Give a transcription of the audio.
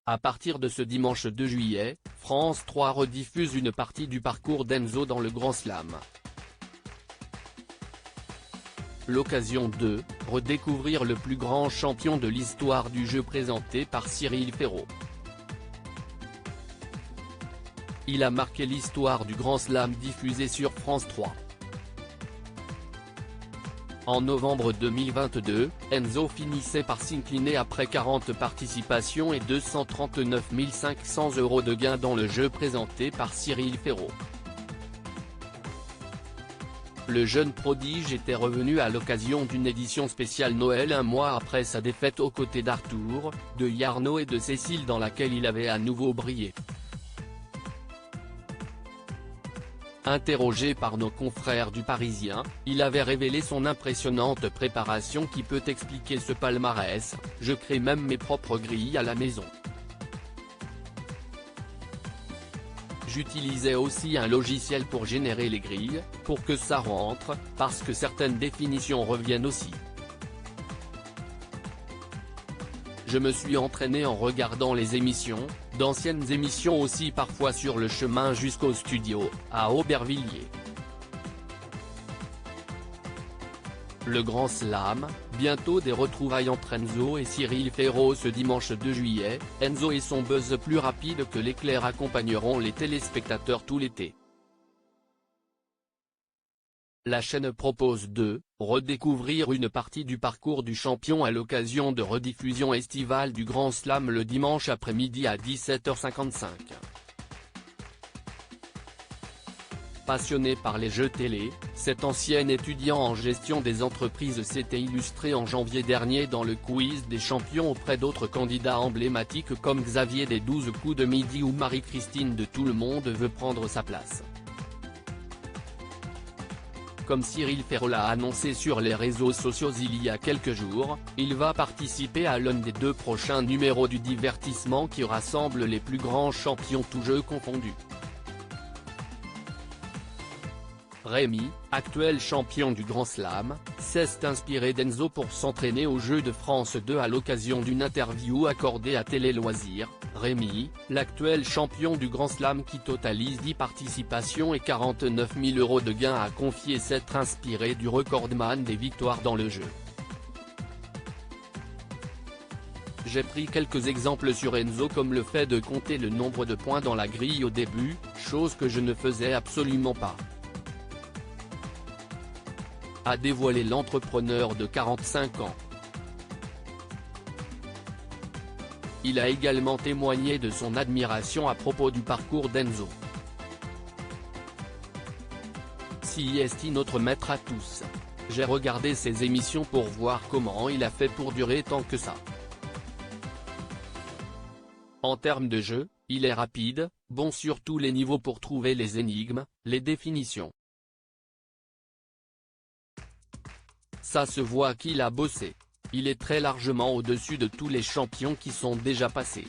À partir de ce dimanche 2 juillet, France 3 rediffuse une partie du parcours d'Enzo dans le Grand Slam. L'occasion de redécouvrir le plus grand champion de l'histoire du jeu présenté par Cyril Ferraud. Il a marqué l'histoire du Grand Slam diffusé sur France 3. En novembre 2022, Enzo finissait par s'incliner après 40 participations et 239 500 € de gains dans le jeu présenté par Cyril Ferraud. Le jeune prodige était revenu à l'occasion d'une édition spéciale Noël un mois après sa défaite aux côtés d'Arthur, de Yarno et de Cécile dans laquelle il avait à nouveau brillé. Interrogé par nos confrères du Parisien, il avait révélé son impressionnante préparation qui peut expliquer ce palmarès. « Je crée même mes propres grilles à la maison. J'utilisais aussi un logiciel pour générer les grilles, pour que ça rentre, parce que certaines définitions reviennent aussi. Je me suis entraîné en regardant les émissions, d'anciennes émissions aussi parfois sur le chemin jusqu'au studio, à Aubervilliers. Le Grand Slam, bientôt des retrouvailles entre Enzo et Cyril Ferraud ce dimanche 2 juillet, Enzo et son buzz plus rapide que l'éclair accompagneront les téléspectateurs tout l'été. La chaîne propose de redécouvrir une partie du parcours du champion à l'occasion de rediffusion estivale du Grand Slam le dimanche après-midi à 17h55. Passionné par les jeux télé, cet ancien étudiant en gestion des entreprises s'était illustré en janvier dernier dans le quiz des champions auprès d'autres candidats emblématiques comme Xavier des 12 coups de midi ou Marie-Christine de Tout le monde veut prendre sa place. Comme Cyril Ferraud l'a annoncé sur les réseaux sociaux il y a quelques jours, il va participer à l'un des 2 prochains numéros du divertissement qui rassemble les plus grands champions tous jeux confondus. Rémi, actuel champion du Grand Slam, s'est inspiré d'Enzo pour s'entraîner au Jeux de France 2 à l'occasion d'une interview accordée à Télé Loisirs. Rémi, l'actuel champion du Grand Slam qui totalise 10 participations et 49 000 € de gains a confié s'être inspiré du recordman des victoires dans le jeu. J'ai pris quelques exemples sur Enzo comme le fait de compter le nombre de points dans la grille au début, chose que je ne faisais absolument pas. A dévoilé l'entrepreneur de 45 ans. Il a également témoigné de son admiration à propos du parcours d'Enzo. Si est notre maître à tous. J'ai regardé ses émissions pour voir comment il a fait pour durer tant que ça. En termes de jeu, il est rapide, bon sur tous les niveaux pour trouver les énigmes, les définitions. Ça se voit qu'il a bossé. Il est très largement au-dessus de tous les champions qui sont déjà passés.